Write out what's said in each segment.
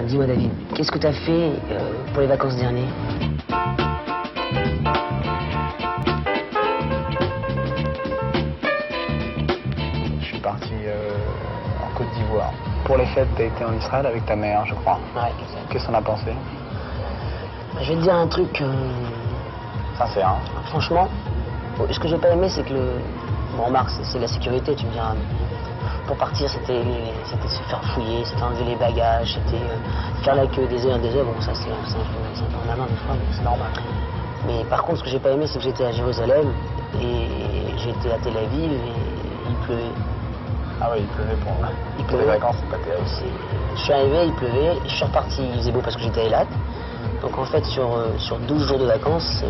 Dis-moi David, qu'est-ce que tu as fait pour les vacances dernières? Je suis parti en Côte d'Ivoire. Pour les fêtes, t'as été en Israël avec ta mère, je crois. Ouais. Qu'est-ce qu'on a pensé? Je vais te dire un truc, Sincère, hein? franchement, ce que j'ai pas aimé, c'est que Bon, remarque, c'est la sécurité, tu me diras. Pour partir, c'était se faire fouiller, c'était enlever les bagages, c'était faire la queue des heures et des heures. Bon, ça, c'est un peu en amont des fois, mais c'est normal. Mais par contre, ce que j'ai pas aimé, c'est que j'étais à Jérusalem et j'étais à Tel Aviv et il pleuvait. Ah oui, il pleuvait pour moi. Il Pour les pleuvait. vacances, c'est pas terrible. Je suis arrivé, il pleuvait, je suis reparti, il faisait beau parce que j'étais à Eilat. Donc en fait, sur 12 jours de vacances,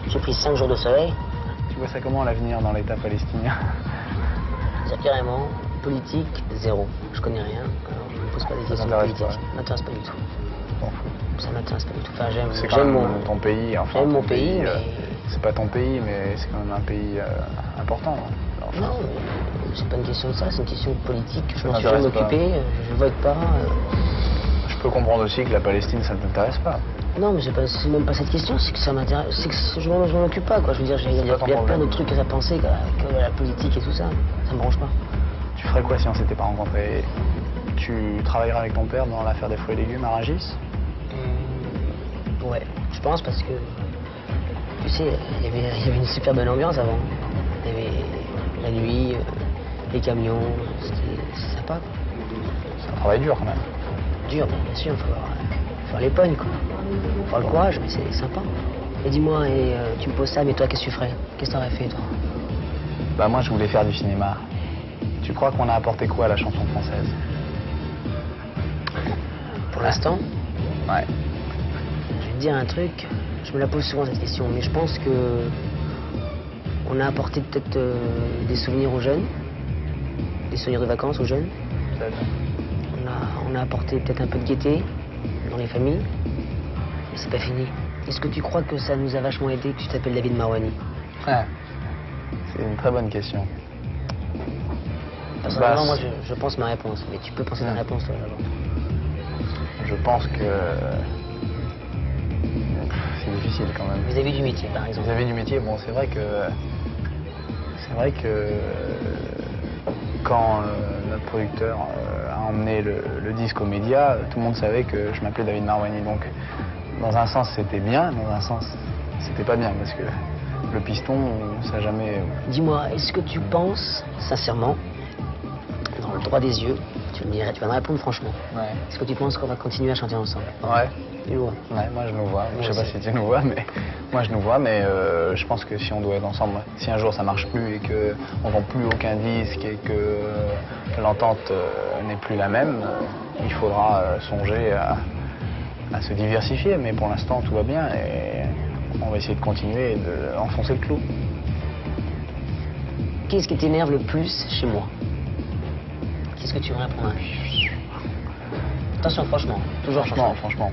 j'ai pris 5 jours de soleil. Tu vois ça comment l'avenir dans l'État palestinien? C'est carrément politique, zéro. Je connais rien, alors je ne me pose pas des questions t'intéresse politiques. pas? Ça m'intéresse pas du tout. T'en fous. Ça m'intéresse pas du tout. Enfin, C'est quand même ton pays, enfin. J'aime mon ton pays, mais... C'est pas ton pays, mais c'est quand même un pays important. Enfin, Non, mais c'est pas une question de ça, c'est une question politique. Je m'en suis t'intéresse jamais pas. occupé, je vote pas. Je peux comprendre aussi que la Palestine, ça ne t'intéresse pas. Non, mais c'est même pas cette question, c'est que ça m'intéresse, c'est que je m'en occupe pas, quoi. Je veux dire, il y a pas ton plein problème. de trucs à penser que la politique et tout ça. Ça me branche pas. Tu ferais quoi si on s'était pas rencontrés? Tu travaillerais avec ton père dans l'affaire des fruits et légumes à Rungis? Ouais, je pense parce que, tu sais, il y avait une super bonne ambiance avant. Il y avait la nuit, les camions, c'était sympa, quoi. C'est un travail dur quand même. Dur, bien sûr, il faut avoir les pognes, quoi. Faut avoir le courage, mais c'est sympa. Et dis-moi, tu me poses ça, mais toi, qu'est-ce que tu ferais? Qu'est-ce que t'aurais fait, toi? Bah moi, je voulais faire du cinéma. Tu crois qu'on a apporté quoi à la chanson française? Pour l'instant, Ouais. je vais te dire un truc, je me la pose souvent cette question, mais je pense que on a apporté peut-être des souvenirs aux jeunes, des souvenirs de vacances aux jeunes. On a apporté peut-être un peu de gaieté dans les familles, mais c'est pas fini. Est-ce que tu crois que ça nous a vachement aidé que tu t'appelles David Marouani? Ah, c'est une très bonne question. Personnellement, Bah, moi, je pense ma réponse, mais tu peux penser ta réponse, toi, d'abord. Je pense que c'est difficile quand même. Vis-à-vis du métier, par exemple. Vis-à-vis du métier, bon, c'est vrai que quand notre producteur a emmené le disque aux médias, tout le monde savait que je m'appelais David Marouani. Donc, dans un sens, c'était bien, dans un sens, c'était pas bien parce que le piston, ça n'a jamais. Dis-moi, est-ce que tu penses, sincèrement, dans le droit des yeux, tu me dirais, tu vas me répondre franchement, Ouais. est-ce que tu penses qu'on va continuer à chanter ensemble? Ouais. Tu vois. Ouais, moi je nous vois. Je sais pas aussi. si tu nous vois, mais moi je nous vois, mais je pense que si on doit être ensemble, si un jour ça marche plus et que on vend plus aucun disque et que l'entente n'est plus la même, il faudra songer à se diversifier. Mais pour l'instant tout va bien et on va essayer de continuer et d'enfoncer le clou. Qu'est-ce qui t'énerve le plus chez moi? Qu'est-ce que tu me répondrais? Attention, franchement, toujours Franchement.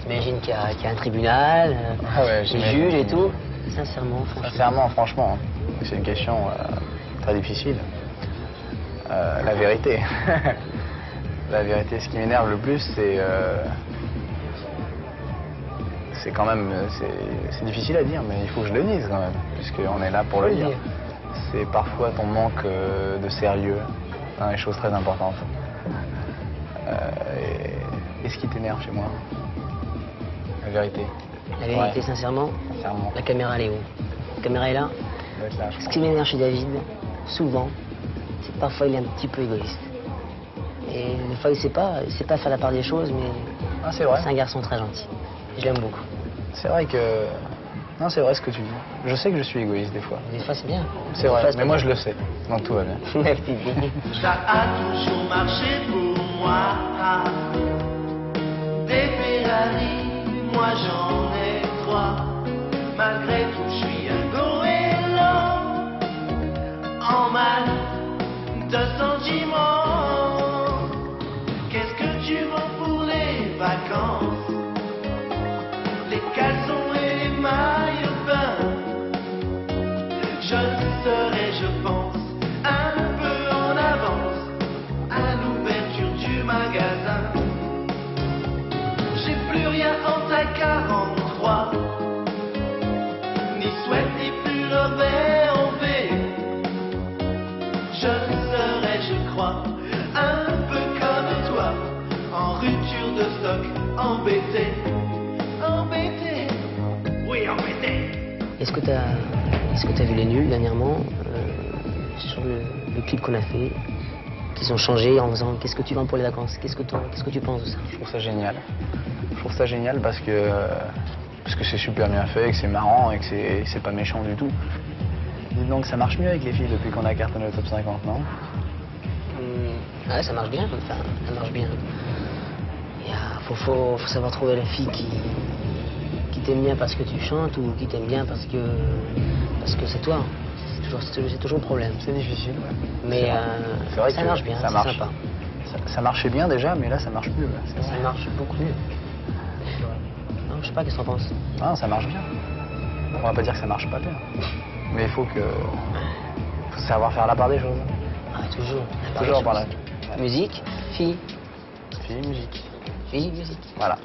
T'imagines qu'il y a un tribunal, Ah ouais, des j'imagine. juges et tout. Sincèrement, franchement. Sincèrement, franchement, c'est une question très difficile. La vérité. La vérité, ce qui m'énerve le plus, c'est quand même, c'est difficile à dire, mais il faut que je le dise quand même, puisqu'on est là pour le Faut le dire. dire. C'est parfois ton manque de sérieux dans les choses très importantes. Et ce qui t'énerve chez moi? La vérité. La vérité, Ouais. sincèrement, Sincèrement. la caméra, elle est où? La caméra est là. Ça doit être là, je Ce pense. qui m'énerve chez David, souvent, c'est que parfois il est un petit peu égoïste. Et des fois, il sait pas faire la part des choses, mais Ah, c'est vrai. c'est un garçon très gentil. Je l'aime beaucoup. C'est vrai que... Non, c'est vrai ce que tu dis. Je sais que je suis égoïste des fois. Des fois, c'est bien. C'est vrai, mais moi je le sais. Donc tout va bien. Merci. Ça a toujours marché pour moi. Des Ferrari, moi j'en ai 3. Malgré tout, je suis un goéland en mal de sentiments. Qu'est-ce que tu vends pour les vacances? Les caleçons et les maillots de bain. Je serai, je pense, un peu en avance à l'ouverture du magasin. après 43. Ni souhait ni plus revers en V. Je serai, je crois, un peu comme toi, en rupture de stock, embêté, embêté, oui embêté. Est-ce que tu as vu les nuls dernièrement sur le clip qu'on a fait, qu'ils ont changé en faisant qu'est-ce que tu vends pour les vacances, qu'est-ce que tu penses de ça? Je trouve ça génial. Je trouve ça génial parce que c'est super bien fait, et que c'est marrant et que c'est pas méchant du tout. Dis donc, ça marche mieux avec les filles depuis qu'on a cartonné au top 50, non? Ouais, ça marche bien, enfin, ça marche bien. Faut savoir trouver la fille qui t'aime bien parce que tu chantes ou qui t'aime bien parce que c'est toi. C'est toujours le problème. C'est difficile, ouais. Mais c'est vrai ça que marche bien, ça c'est marche. sympa. Ça marchait bien déjà, mais là ça marche mieux. Ouais. Ça marche beaucoup mieux. Non, je sais pas, qu'est-ce que t'en penses? Non, ça marche bien. On va pas dire que ça marche pas bien. Mais il faut savoir faire la part des choses. Ah, toujours. Toujours par là. Musique, fille. Fille, musique. Fille, musique. Voilà.